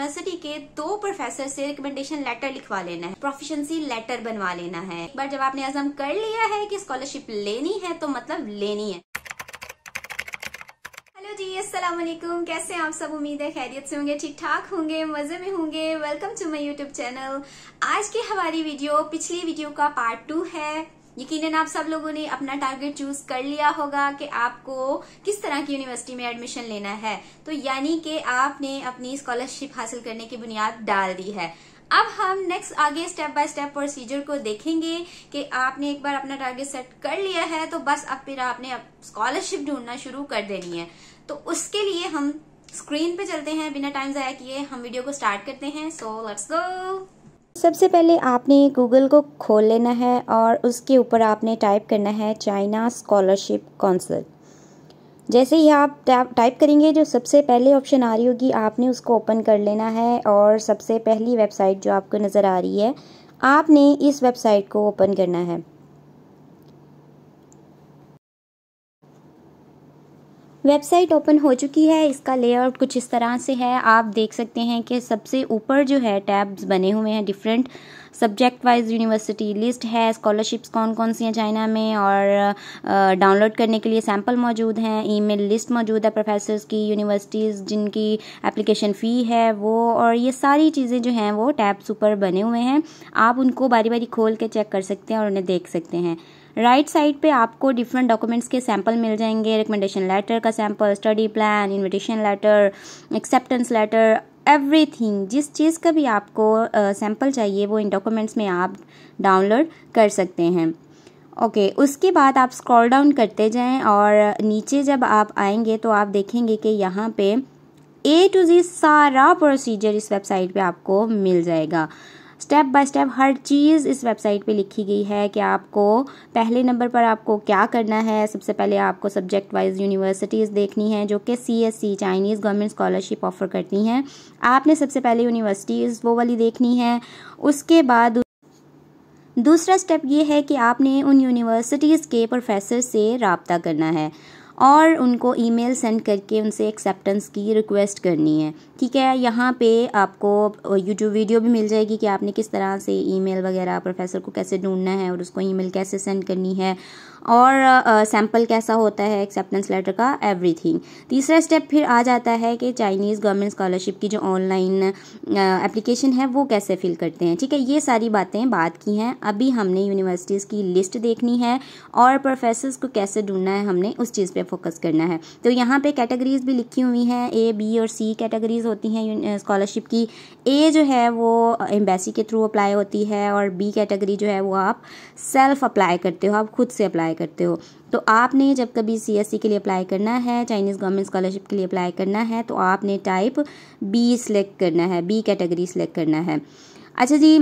University के 2 professor से recommendation letter लिखवा लेना है, प्रोफिशिएंसी लेटर बनवा लेना है। एक बार जब आपने अज़म कर लिया है कि स्कॉलरशिप लेनी है तो मतलब लेनी है। हेलो जी, अस्सलाम वालेकुम, कैसे हैं आप सब? उम्मीद है खैरियत से होंगे, ठीक ठाक होंगे, मजे में होंगे। Welcome to my YouTube channel. आज की हमारी वीडियो पिछली वीडियो का पार्ट 2 है। यकीनन आप सब लोगों ने अपना टारगेट चूज कर लिया होगा कि आपको किस तरह की यूनिवर्सिटी में एडमिशन लेना है। तो यानी कि आपने अपनी स्कॉलरशिप हासिल करने की बुनियाद डाल दी है। अब हम नेक्स्ट आगे स्टेप बाय स्टेप प्रोसीजर को देखेंगे कि आपने एक बार अपना टारगेट सेट कर लिया है तो बस अब फिर आपने स्कॉलरशिप ढूंढना शुरू कर देनी है। तो उसके लिए हम स्क्रीन पे चलते हैं, बिना टाइम जाया किए हम वीडियो को स्टार्ट करते हैं। So let's go. सबसे पहले आपने गूगल को खोल लेना है और उसके ऊपर आपने टाइप करना है चाइना स्कॉलरशिप काउंसिल। जैसे ही आप टाइप करेंगे जो सबसे पहले ऑप्शन आ रही होगी आपने उसको ओपन कर लेना है और सबसे पहली वेबसाइट जो आपको नज़र आ रही है आपने इस वेबसाइट को ओपन करना है। वेबसाइट ओपन हो चुकी है। इसका लेआउट कुछ इस तरह से है। आप देख सकते हैं कि सबसे ऊपर जो है टैब्स बने हुए हैं, different subject wise university list है, स्कॉलरशिप्स कौन कौन सी हैं चाइना में, और डाउनलोड करने के लिए सैंपल मौजूद हैं, ईमेल लिस्ट मौजूद है प्रोफेसर्स की, यूनिवर्सिटीज़ जिनकी एप्लीकेशन फ़ी है वो, और ये सारी चीज़ें जो हैं वो टैब्स ऊपर बने हुए हैं। आप उनको बारी बारी खोल के चेक कर सकते हैं और उन्हें देख सकते हैं। राइट साइड पे आपको डिफरेंट डॉक्यूमेंट्स के सैंपल मिल जाएंगे, रिकमेंडेशन लेटर का sample, study plan, invitation letter, acceptance letter, everything. जिस चीज़ का भी आपको सैंपल चाहिए वो इन डॉक्यूमेंट्स में आप डाउनलोड कर सकते हैं। ओके, उसके बाद आप स्क्रॉल डाउन करते जाएं और नीचे जब आप आएंगे तो आप देखेंगे कि यहाँ पे A to Z सारा प्रोसीजर इस वेबसाइट पे आपको मिल जाएगा। स्टेप बाय स्टेप हर चीज़ इस वेबसाइट पे लिखी गई है कि आपको पहले नंबर पर आपको क्या करना है। सबसे पहले आपको सब्जेक्ट वाइज यूनिवर्सिटीज़ देखनी है जो कि CSC Chinese government scholarship offer करती हैं। आपने सबसे पहले यूनिवर्सिटीज़ वो वाली देखनी है। उसके बाद दूसरा स्टेप ये है कि आपने उन यूनिवर्सिटीज़ के प्रोफेसर से रब्ता करना है और उनको ईमेल सेंड करके उनसे एक्सेप्टेंस की रिक्वेस्ट करनी है। ठीक है, यहाँ पे आपको यूट्यूब वीडियो भी मिल जाएगी कि आपने किस तरह से ईमेल वगैरह प्रोफेसर को कैसे ढूंढना है और उसको ईमेल कैसे सेंड करनी है और सैंपल कैसा होता है एक्सेप्टेंस लेटर का, एवरीथिंग। तीसरा स्टेप फिर आ जाता है कि चाइनीज़ गवर्नमेंट स्कॉलरशिप की जो ऑनलाइन एप्लीकेशन है वो कैसे फिल करते हैं। ठीक है, ये सारी बातें बात की हैं। अभी हमने यूनिवर्सिटीज़ की लिस्ट देखनी है और प्रोफेसर्स को कैसे ढूंढना है, हमने उस चीज़ पे फोकस करना है। तो यहाँ पे कैटेगरीज भी लिखी हुई हैं, A, B और C कैटेगरीज होती हैं स्कॉलरशिप की। A जो है वो एम्बेसी के थ्रू अप्लाई होती है और B कैटेगरी जो है वो आप सेल्फ अप्लाई करते हो, आप खुद से अप्लाई करते हो। तो आपने जब कभी CSC के लिए अप्लाई करना है, चाइनीज़ गवर्नमेंट स्कॉलरशिप के लिए अप्लाई करना है, तो आपने टाइप B सिलेक्ट करना है, B कैटेगरी सिलेक्ट करना है। अच्छा जी,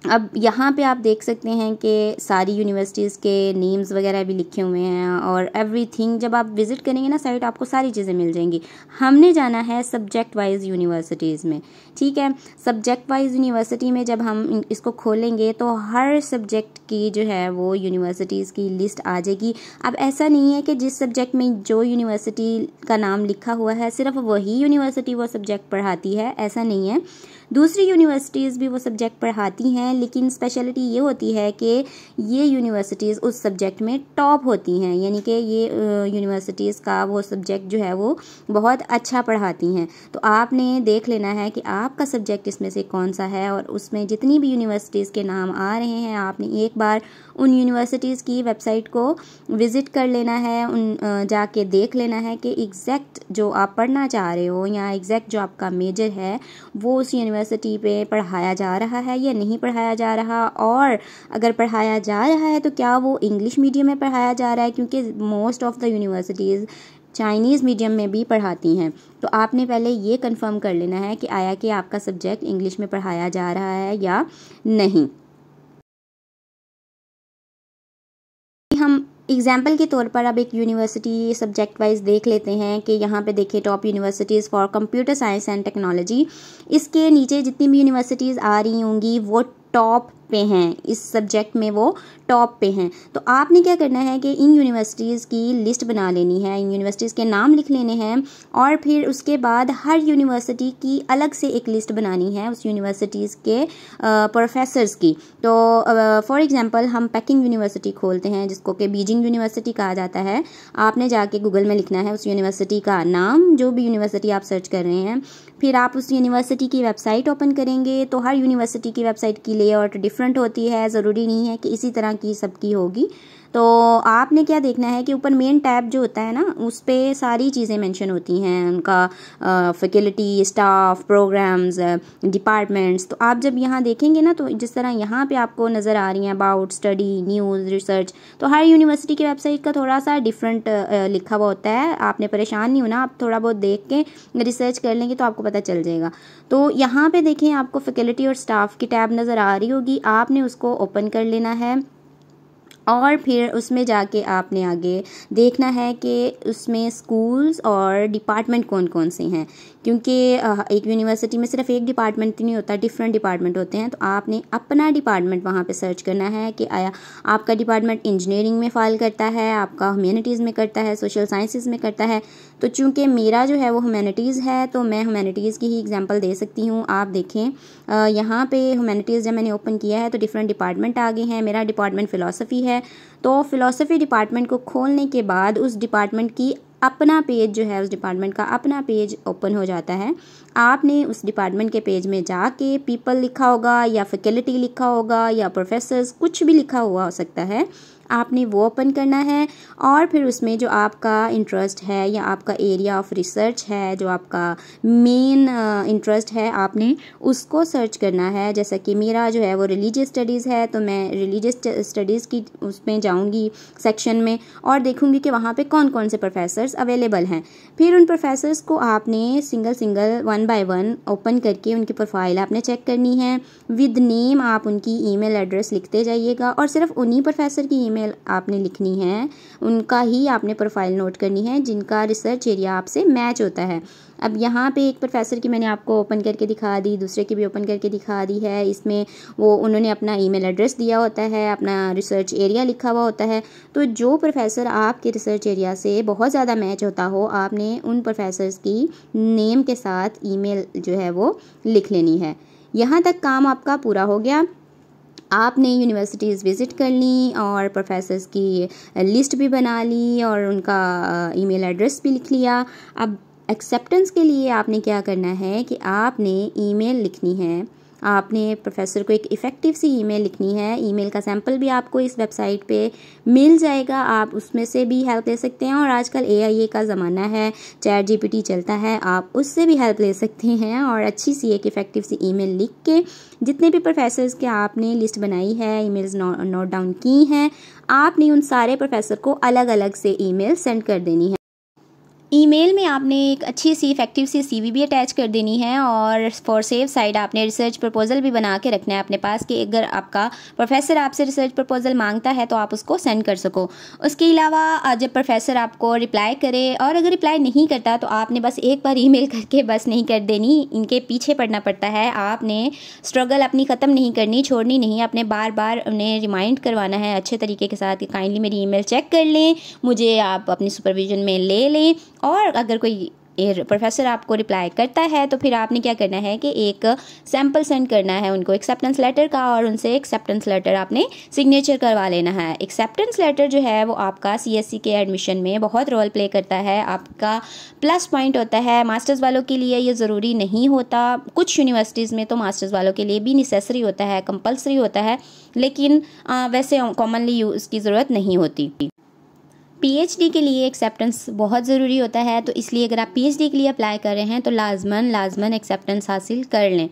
अब यहाँ पे आप देख सकते हैं कि सारी यूनिवर्सिटीज़ के नेम्स वगैरह भी लिखे हुए हैं और एवरीथिंग। जब आप विज़िट करेंगे ना साइट, आपको सारी चीज़ें मिल जाएंगी। हमने जाना है सब्जेक्ट वाइज यूनिवर्सिटीज़ में। ठीक है, सब्जेक्ट वाइज यूनिवर्सिटी में जब हम इसको खोलेंगे तो हर सब्जेक्ट की जो है वो यूनिवर्सिटीज़ की लिस्ट आ जाएगी। अब ऐसा नहीं है कि जिस सब्जेक्ट में जो यूनिवर्सिटी का नाम लिखा हुआ है सिर्फ वही यूनिवर्सिटी वो सब्जेक्ट पढ़ाती है, ऐसा नहीं है। दूसरी यूनिवर्सिटीज़ भी वो सब्जेक्ट पढ़ाती हैं, लेकिन स्पेशलिटी ये होती है कि ये यूनिवर्सिटीज़ उस सब्जेक्ट में टॉप होती हैं, यानी कि ये यूनिवर्सिटीज़ का वो सब्जेक्ट जो है वो बहुत अच्छा पढ़ाती हैं। तो आपने देख लेना है कि आपका सब्जेक्ट इसमें से कौन सा है और उसमें जितनी भी यूनिवर्सिटीज़ के नाम आ रहे हैं आपने एक बार उन यूनिवर्सिटीज़ की वेबसाइट को विज़िट कर लेना है, उन जाके देख लेना है कि एग्जैक्ट जो आप पढ़ना चाह रहे हो या एग्जैक्ट जो आपका मेजर है वो उस यूनिवर्सिटी पे पढ़ाया जा रहा है या नहीं पढ़ाया जा रहा, और अगर पढ़ाया जा रहा है तो क्या वो इंग्लिश मीडियम में पढ़ाया जा रहा है, क्योंकि most of the universities Chinese medium में भी पढ़ाती हैं। तो आपने पहले ये कंफर्म कर लेना है कि आया कि आपका सब्जेक्ट इंग्लिश में पढ़ाया जा रहा है या नहीं। हम एग्जाम्पल के तौर पर अब एक यूनिवर्सिटी सब्जेक्ट वाइज देख लेते हैं कि यहाँ पे देखिए top universities for computer science and technology. इसके नीचे जितनी भी यूनिवर्सिटीज़ आ रही होंगी वो टॉप पे हैं, इस सब्जेक्ट में वो टॉप पे हैं। तो आपने क्या करना है कि इन यूनिवर्सिटीज़ की लिस्ट बना लेनी है, इन यूनिवर्सिटीज़ के नाम लिख लेने हैं और फिर उसके बाद हर यूनिवर्सिटी की अलग से एक लिस्ट बनानी है उस यूनिवर्सिटीज़ के प्रोफेसर्स की। तो फॉर एग्जांपल हम पेकिंग यूनिवर्सिटी खोलते हैं जिसको कि बीजिंग यूनिवर्सिटी कहा जाता है। आपने जाके गूगल में लिखना है उस यूनिवर्सिटी का नाम, जो भी यूनिवर्सिटी आप सर्च कर रहे हैं, फिर आप उस यूनिवर्सिटी की वेबसाइट ओपन करेंगे। तो हर यूनिवर्सिटी की वेबसाइट की लेआउट डिफरेंट होती है, ज़रूरी नहीं है कि इसी तरह की सबकी होगी। तो आपने क्या देखना है कि ऊपर मेन टैब जो होता है ना, उस पर सारी चीज़ें मेंशन होती हैं, उनका फैकल्टी, स्टाफ, प्रोग्राम्स, डिपार्टमेंट्स। तो आप जब यहाँ देखेंगे ना, तो जिस तरह यहाँ पे आपको नज़र आ रही हैं अबाउट, स्टडी, न्यूज़, रिसर्च, तो हर यूनिवर्सिटी की वेबसाइट का थोड़ा सा डिफरेंट लिखा हुआ होता है। आपने परेशान नहीं होना, आप थोड़ा बहुत देख के रिसर्च कर लेंगे तो आपको पता चल जाएगा। तो यहाँ पे देखें, आपको फैकल्टी और स्टाफ की टैब नज़र आ रही होगी, आपने उसको ओपन कर लेना है और फिर उसमें जाके आपने आगे देखना है कि उसमें स्कूल्स और डिपार्टमेंट कौन कौन से हैं, क्योंकि एक यूनिवर्सिटी में सिर्फ एक डिपार्टमेंट नहीं होता, डिफरेंट डिपार्टमेंट होते हैं। तो आपने अपना डिपार्टमेंट वहाँ पे सर्च करना है कि आया आपका डिपार्टमेंट इंजीनियरिंग में फ़ॉल करता है, आपका ह्यूमैनिटीज़ में करता है, सोशल साइंसेज में करता है। तो चूँकि मेरा जो है वो ह्यूमैनिटीज़ है, तो मैं ह्यूमैनिटीज़ की ही एग्जांपल दे सकती हूँ। आप देखें यहाँ पे ह्यूमैनिटीज़ जब मैंने ओपन किया है तो डिफरेंट डिपार्टमेंट आ गए हैं। मेरा डिपार्टमेंट फ़िलासफ़ी है, तो फ़िलासफ़ी डिपार्टमेंट को खोलने के बाद उस डिपार्टमेंट की अपना पेज जो है, उस डिपार्टमेंट का अपना पेज ओपन हो जाता है। आपने उस डिपार्टमेंट के पेज में जाके पीपल लिखा होगा या फैकल्टी लिखा होगा या प्रोफेसर्स, कुछ भी लिखा हुआ हो सकता है, आपने वो ओपन करना है और फिर उसमें जो आपका इंटरेस्ट है या आपका एरिया ऑफ रिसर्च है, जो आपका मेन इंटरेस्ट है, आपने उसको सर्च करना है। जैसा कि मेरा जो है वो रिलीजियस स्टडीज़ है, तो मैं रिलीजियस स्टडीज़ की उसमें जाऊंगी सेक्शन में और देखूंगी कि वहाँ पे कौन कौन से प्रोफेसर्स अवेलेबल हैं। फिर उन प्रोफेसर्स को आपने सिंगल सिंगल 1 बाय 1 ओपन करके उनकी प्रोफाइल आपने चेक करनी है। विद नेम आप उनकी ईमेल एड्रेस लिखते जाइएगा और सिर्फ उन्हीं प्रोफेसर की ईमेल आपने लिखनी है, उनका ही आपने प्रोफाइल नोट करनी है जिनका रिसर्च एरिया आपसे मैच होता है। अब यहाँ पे एक प्रोफेसर की मैंने आपको ओपन करके दिखा दी, दूसरे की भी ओपन करके दिखा दी है। इसमें वो उन्होंने अपना ईमेल एड्रेस दिया होता है, अपना रिसर्च एरिया लिखा हुआ होता है। तो जो प्रोफेसर आपके रिसर्च एरिया से बहुत ज़्यादा मैच होता हो, आपने उन प्रोफेसर्स की नेम के साथ ईमेल जो है वो लिख लेनी है। यहाँ तक काम आपका पूरा हो गया। आपने यूनिवर्सिटीज़ विज़िट कर ली और प्रोफेसर्स की लिस्ट भी बना ली और उनका ईमेल एड्रेस भी लिख लिया। अब एक्सेप्टेंस के लिए आपने क्या करना है कि आपने ईमेल लिखनी है, आपने प्रोफेसर को एक इफ़ेक्टिव सी ईमेल लिखनी है। ईमेल का सैंपल भी आपको इस वेबसाइट पे मिल जाएगा, आप उसमें से भी हेल्प ले सकते हैं। और आजकल AIA का ज़माना है, चैट GPT चलता है, आप उससे भी हेल्प ले सकते हैं और अच्छी सी एक इफ़ेक्टिव सी ईमेल लिख के जितने भी प्रोफेसर्स के आपने लिस्ट बनाई है, ईमेल्स नोट डाउन की हैं, आपने उन सारे प्रोफेसर को अलग अलग से ईमेल सेंड कर देनी है। ईमेल में आपने एक अच्छी सी इफेक्टिव सी CV भी अटैच कर देनी है और फॉर सेफ साइड आपने रिसर्च प्रपोजल भी बना के रखना है अपने पास कि अगर आपका प्रोफेसर आपसे रिसर्च प्रपोजल मांगता है तो आप उसको सेंड कर सको। उसके अलावा जब प्रोफेसर आपको रिप्लाई करे और अगर रिप्लाई नहीं करता तो आपने बस एक बार ईमेल करके बस नहीं कर देनी, इनके पीछे पड़ना पड़ता है। आपने स्ट्रगल अपनी ख़त्म नहीं करनी, छोड़नी नहीं, आपने बार बार उन्हें रिमाइंड करवाना है अच्छे तरीके के साथ कि काइंडली मेरी ईमेल चेक कर लें, मुझे आप अपनी सुपरविजन में ले लें। और अगर कोई प्रोफेसर आपको रिप्लाई करता है तो फिर आपने क्या करना है कि एक सैंपल सेंड करना है उनको एक्सेप्टेंस लेटर का और उनसे एक्सेप्टेंस लेटर आपने सिग्नेचर करवा लेना है। एक्सेप्टेंस लेटर जो है वो आपका CSE के एडमिशन में बहुत रोल प्ले करता है, आपका प्लस पॉइंट होता है। मास्टर्स वालों के लिए ये ज़रूरी नहीं होता, कुछ यूनिवर्सिटीज़ में तो मास्टर्स वालों के लिए भी नेसेसरी होता है, कंपल्सरी होता है, लेकिन वैसे कॉमनली उसकी ज़रूरत नहीं होती। PhD के लिए एक्सेप्टेंस बहुत ज़रूरी होता है, तो इसलिए अगर आप PhD के लिए अप्लाई कर रहे हैं तो लाजमन एक्सेप्टेंस हासिल कर लें।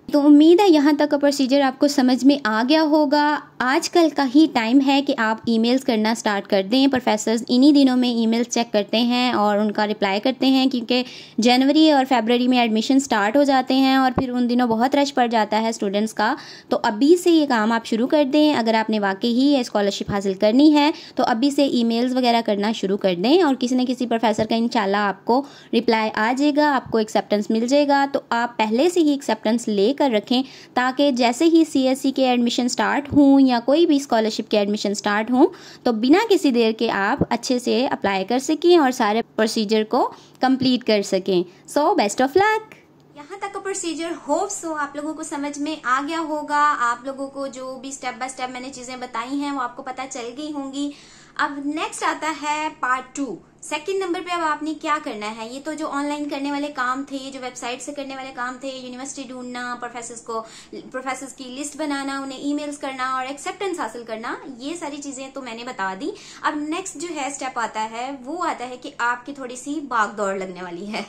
तो उम्मीद है यहाँ तक का प्रोसीजर आपको समझ में आ गया होगा। आजकल का ही टाइम है कि आप ईमेल्स करना स्टार्ट कर दें। प्रोफेसर्स इन्हीं दिनों में ईमेल्स चेक करते हैं और उनका रिप्लाई करते हैं, क्योंकि जनवरी और फरवरी में एडमिशन स्टार्ट हो जाते हैं और फिर उन दिनों बहुत रश पड़ जाता है स्टूडेंट्स का। तो अभी से ये काम आप शुरू कर दें। अगर आपने वाकई ही ये स्कॉलरशिप हासिल करनी है तो अभी से ईमेल्स वगैरह करना शुरू कर दें और किसी न किसी प्रोफेसर का इंशाल्लाह आपको रिप्लाई आ जाएगा, आपको एक्सेप्टेंस मिल जाएगा। तो आप पहले से ही एक्सेप्टेंस ले कर रखें, ताकि जैसे ही CSE के एडमिशन स्टार्ट हों या कोई भी स्कॉलरशिप के एडमिशन स्टार्ट हों तो बिना किसी देर के आप अच्छे से अप्लाई कर सकें और सारे प्रोसीजर को कंप्लीट कर सकें। So best of luck. यहाँ तक का प्रोसीजर होप सो आप लोगों को समझ में आ गया होगा। आप लोगों को जो भी स्टेप बाय स्टेप मैंने चीजें बताई हैं वो आपको पता चल गई होंगी। अब नेक्स्ट आता है पार्ट 2। सेकंड नंबर पे अब आपने क्या करना है, ये तो जो ऑनलाइन करने वाले काम थे, ये जो वेबसाइट से करने वाले काम थे, यूनिवर्सिटी ढूंढना, प्रोफेसर्स की लिस्ट बनाना, उन्हें ईमेल्स करना और एक्सेप्टेंस हासिल करना, ये सारी चीजें तो मैंने बता दी। अब नेक्स्ट जो है स्टेप आता है वो आता है कि आपकी थोड़ी सी भाग दौड़ लगने वाली है।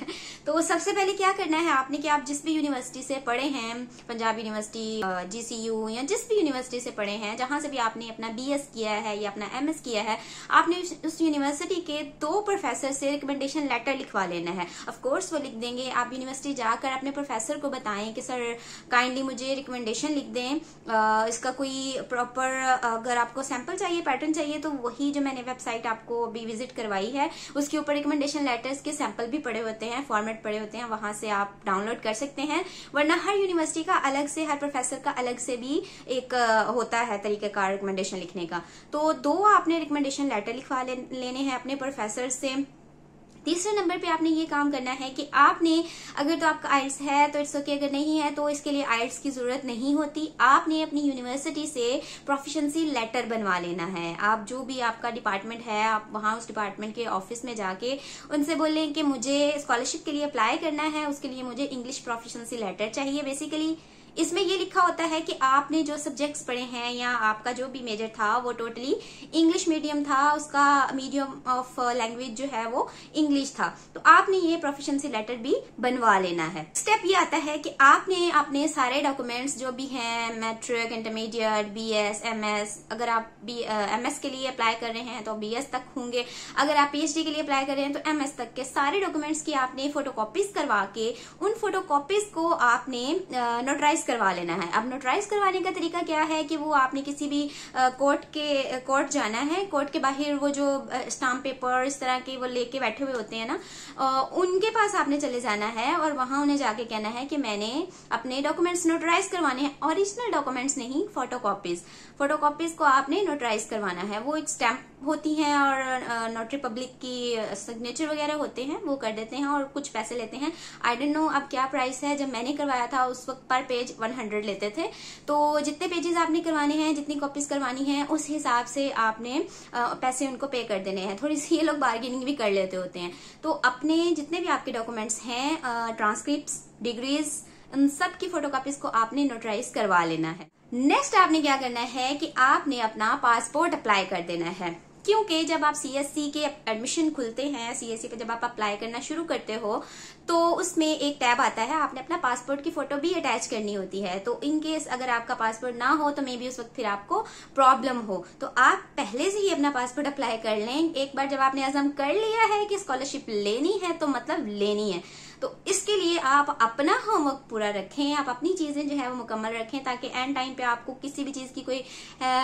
तो सबसे पहले क्या करना है आपने कि आप जिस भी यूनिवर्सिटी से पढ़े हैं, पंजाब यूनिवर्सिटी, GCU या जिस भी यूनिवर्सिटी से पढ़े हैं, जहां से भी आपने अपना BS किया है या अपना MS किया है, आपने उस यूनिवर्सिटी के 2 प्रोफेसर से रिकमेंडेशन लेटर लिखवा लेना है। ऑफ कोर्स वो लिख देंगे। आप यूनिवर्सिटी जाकर अपने प्रोफेसर को बताएं कि सर काइंडली मुझे रिकमेंडेशन लिख दें, इसका कोई प्रॉपर, अगर आपको सैंपल चाहिए, पैटर्न चाहिए, तो वही जो मैंने वेबसाइट आपको अभी विजिट करवाई है उसके ऊपर रिकमेंडेशन लेटर्स के सैंपल भी पड़े होते हैं, फॉर्मेट पड़े होते हैं, वहां से आप डाउनलोड कर सकते हैं। वरना हर यूनिवर्सिटी का अलग से, हर प्रोफेसर का अलग से भी एक होता है तरीकेकार रिकमेंडेशन लिखने का। तो 2 आपने रिकमेंडेशन लेटर लिखवा लेने हैं अपने प्रोफेसर से। तीसरे नंबर पे आपने ये काम करना है कि आपने, अगर तो आपका आइल्स है तो इट्स ओके, अगर नहीं है तो इसके लिए आइल्स की जरूरत नहीं होती। आपने अपनी यूनिवर्सिटी से प्रोफिशिएंसी लेटर बनवा लेना है। आप जो भी आपका डिपार्टमेंट है, आप वहां उस डिपार्टमेंट के ऑफिस में जाके उनसे बोलें कि मुझे स्कॉलरशिप के लिए अप्लाई करना है, उसके लिए मुझे इंग्लिश प्रोफिशिएंसी लेटर चाहिए। बेसिकली इसमें ये लिखा होता है कि आपने जो सब्जेक्ट्स पढ़े हैं या आपका जो भी मेजर था वो टोटली इंग्लिश मीडियम था, उसका मीडियम ऑफ लैंग्वेज जो है वो इंग्लिश था। तो आपने ये प्रोफिशिएंसी लेटर भी बनवा लेना है। स्टेप ये आता है कि आपने अपने सारे डॉक्यूमेंट्स जो भी हैं, मैट्रिक, इंटरमीडिएट, BS, MS, अगर आप MS के लिए अप्लाई कर रहे हैं तो BS तक होंगे, अगर आप PhD के लिए अप्लाई कर रहे हैं तो MS तक के सारे डॉक्यूमेंट्स की आपने फोटोकॉपीज करवा के उन फोटोकॉपीज को आपने नोटराइज करवा लेना है। अब नोटराइज करवाने का तरीका क्या है कि वो आपने किसी भी कोर्ट जाना है, कोर्ट के बाहर वो जो स्टाम्प पेपर इस तरह के वो लेके बैठे हुए होते हैं ना, उनके पास आपने चले जाना है और वहां उन्हें जाके कहना है कि मैंने अपने डॉक्यूमेंट्स नोटराइज करवाने हैं। ओरिजिनल डॉक्यूमेंट्स नहीं, फोटोकॉपीज को आपने नोटराइज करवाना है। वो एक स्टैम्प होती हैं और नोटरी पब्लिक की सिग्नेचर वगैरह होते हैं, वो कर देते हैं और कुछ पैसे लेते हैं। आई डोंट नो अब क्या प्राइस है। जब मैंने करवाया था उस वक्त पर पेज 100 लेते थे। तो जितने पेजेस आपने करवाने हैं, जितनी कॉपीज करवानी है, उस हिसाब से आपने पैसे उनको पे कर देने हैं। थोड़ी सी ये लोग बार्गेनिंग भी कर लेते होते हैं। तो अपने जितने भी आपके डॉक्यूमेंट्स हैं, ट्रांसक्रिप्ट्स, डिग्रीज, उन सब की फोटोकॉपीज को आपने नोटराइज करवा लेना है। नेक्स्ट आपने क्या करना है कि आपने अपना पासपोर्ट अप्लाई कर देना है। क्योंकि जब आप CSE के एडमिशन खुलते हैं, CSE पे जब आप अप्लाई करना शुरू करते हो तो उसमें एक टैब आता है, आपने अपना पासपोर्ट की फोटो भी अटैच करनी होती है। तो इन केस अगर आपका पासपोर्ट ना हो तो मे बी उस वक्त फिर आपको प्रॉब्लम हो, तो आप पहले से ही अपना पासपोर्ट अप्लाई कर लें। एक बार जब आपने अज़म कर लिया है कि स्कॉलरशिप लेनी है तो मतलब लेनी है, तो इसके लिए आप अपना होमवर्क पूरा रखें, आप अपनी चीजें जो है वो मुकम्मल रखें, ताकि एंड टाइम पे आपको किसी भी चीज की कोई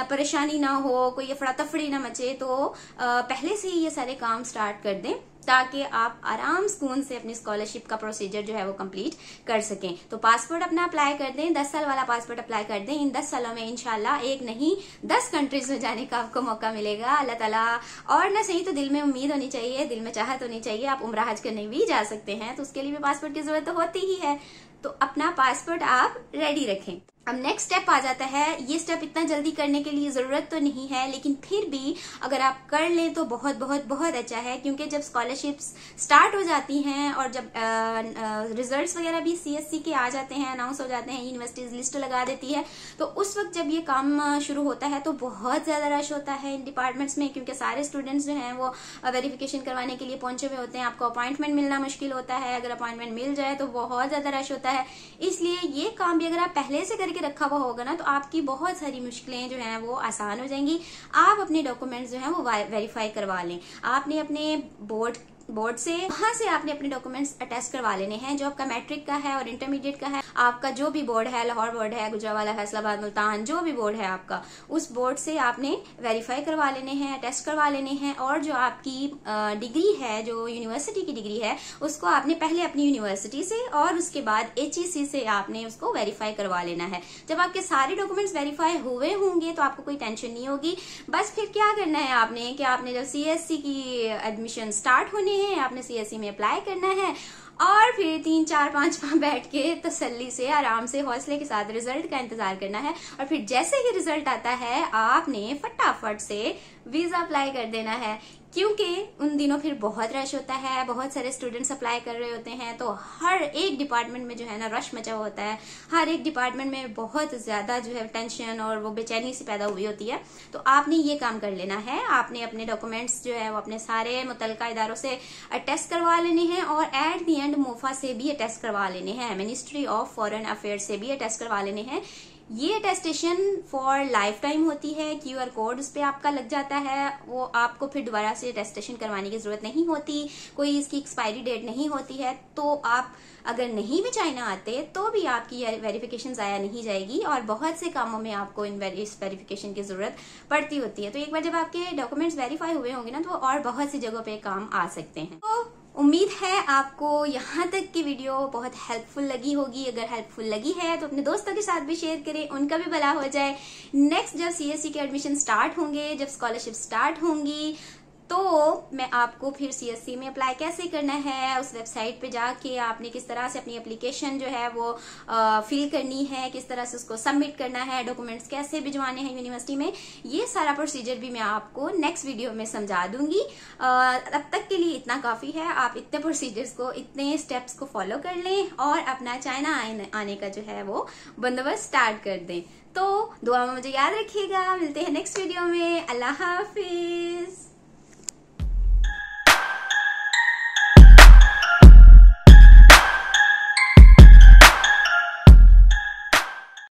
परेशानी ना हो, कोई अफरा तफरी ना मचे। तो पहले से ही ये सारे काम स्टार्ट कर दें ताकि आप आराम सुकून से अपनी स्कॉलरशिप का प्रोसीजर जो है वो कंप्लीट कर सकें। तो पासपोर्ट अपना अप्लाई कर दें, 10 साल वाला पासपोर्ट अप्लाई कर दें। इन 10 सालों में इंशाल्लाह एक नहीं 10 कंट्रीज में जाने का आपको मौका मिलेगा, अल्लाह ताला। और ना सही तो दिल में उम्मीद होनी चाहिए, दिल में चाहत होनी चाहिए। आप उम्रा हज करने भी जा सकते हैं, तो उसके लिए भी पासपोर्ट की जरूरत तो होती ही है। तो अपना पासपोर्ट आप रेडी रखें। अब नेक्स्ट स्टेप आ जाता है। ये स्टेप इतना जल्दी करने के लिए जरूरत तो नहीं है, लेकिन फिर भी अगर आप कर लें तो बहुत बहुत बहुत अच्छा है, क्योंकि जब स्कॉलरशिप्स स्टार्ट हो जाती हैं और जब रिजल्ट्स वगैरह भी CSE के आ जाते हैं, अनाउंस हो जाते हैं, यूनिवर्सिटीज लिस्ट लगा देती है, तो उस वक्त जब ये काम शुरू होता है तो बहुत ज्यादा रश होता है इन डिपार्टमेंट्स में, क्योंकि सारे स्टूडेंट्स जो हैं वो वेरिफिकेशन करवाने के लिए पहुंचे हुए होते हैं। आपको अपॉइंटमेंट मिलना मुश्किल होता है, अगर अपॉइंटमेंट मिल जाए तो बहुत ज्यादा रश होता है। इसलिए ये काम भी अगर आप पहले से के रखा हुआ होगा ना, तो आपकी बहुत सारी मुश्किलें जो हैं वो आसान हो जाएंगी। आप अपने डॉक्यूमेंट्स जो हैं वो वेरीफाई करवा लें। आपने अपने बोर्ड बोर्ड से, वहां से आपने अपने डॉक्यूमेंट्स अटैच करवा लेने हैं। जो आपका मैट्रिक का है और इंटरमीडिएट का है, आपका जो भी बोर्ड है, लाहौर बोर्ड है, गुजरावाला, फैसलाबाद, मुल्तान, जो भी बोर्ड है आपका, उस बोर्ड से आपने वेरीफाई करवा लेने हैं, अटैच करवा लेने हैं। और जो आपकी डिग्री है, जो यूनिवर्सिटी की डिग्री है, उसको आपने पहले अपनी यूनिवर्सिटी से और उसके बाद HEC से आपने उसको वेरीफाई करवा लेना है। जब आपके सारे डॉक्यूमेंट्स वेरीफाई हुए होंगे तो आपको कोई टेंशन नहीं होगी। बस फिर क्या करना है आपने कि आपने जब CSC की एडमिशन स्टार्ट होने हैं, आपने CSC में अप्लाई करना है और फिर 3, 4, 5 माह बैठ के तसल्ली से, आराम से, हौसले के साथ रिजल्ट का इंतजार करना है। और फिर जैसे ही रिजल्ट आता है, आपने फटाफट से वीजा अप्लाई कर देना है, क्योंकि उन दिनों फिर बहुत रश होता है, बहुत सारे स्टूडेंट्स अप्लाई कर रहे होते हैं। तो हर एक डिपार्टमेंट में जो है ना रश मचा हुआ होता है, हर एक डिपार्टमेंट में बहुत ज्यादा जो है टेंशन और वो बेचैनी सी पैदा हुई होती है। तो आपने ये काम कर लेना है, आपने अपने डॉक्यूमेंट्स जो है वो अपने सारे मुतल्लिका इदारों से अटेस्ट करवा लेने हैं और एट दी एंड मोफा से भी अटेस्ट करवा लेने हैं, मिनिस्ट्री ऑफ फॉरेन अफेयर्स से भी अटेस्ट करवा लेने हैं। ये अटेस्टेशन फॉर लाइफ टाइम होती है, QR कोड उस पर आपका लग जाता है, वो आपको फिर दोबारा से अटेस्टेशन करवाने की जरूरत नहीं होती, कोई इसकी एक्सपायरी डेट नहीं होती है। तो आप अगर नहीं भी चाइना आते तो भी आपकी वेरिफिकेशन जाया नहीं जाएगी और बहुत से कामों में आपको इस वेरिफिकेशन की जरूरत पड़ती होती है। तो एक बार जब आपके डॉक्यूमेंट्स वेरीफाई हुए होंगे ना, तो और बहुत सी जगहों पे काम आ सकते हैं। तो उम्मीद है आपको यहाँ तक की वीडियो बहुत हेल्पफुल लगी होगी। अगर हेल्पफुल लगी है तो अपने दोस्तों के साथ भी शेयर करें, उनका भी भला हो जाए। नेक्स्ट जब CSC के एडमिशन स्टार्ट होंगे, जब स्कॉलरशिप स्टार्ट होंगी, तो मैं आपको फिर CSC में अप्लाई कैसे करना है, उस वेबसाइट पे जाके आपने किस तरह से अपनी एप्लीकेशन जो है वो फिल करनी है, किस तरह से उसको सबमिट करना है, डॉक्यूमेंट्स कैसे भिजवाने हैं यूनिवर्सिटी में, ये सारा प्रोसीजर भी मैं आपको नेक्स्ट वीडियो में समझा दूंगी। अब तक के लिए इतना काफी है। आप इतने प्रोसीजर्स को, इतने स्टेप्स को फॉलो कर लें और अपना चाइना आने का जो है वो बंदोबस्त स्टार्ट कर दें। तो दुआ में मुझे याद रखिएगा। मिलते हैं नेक्स्ट वीडियो में। अल्लाह हाफिज।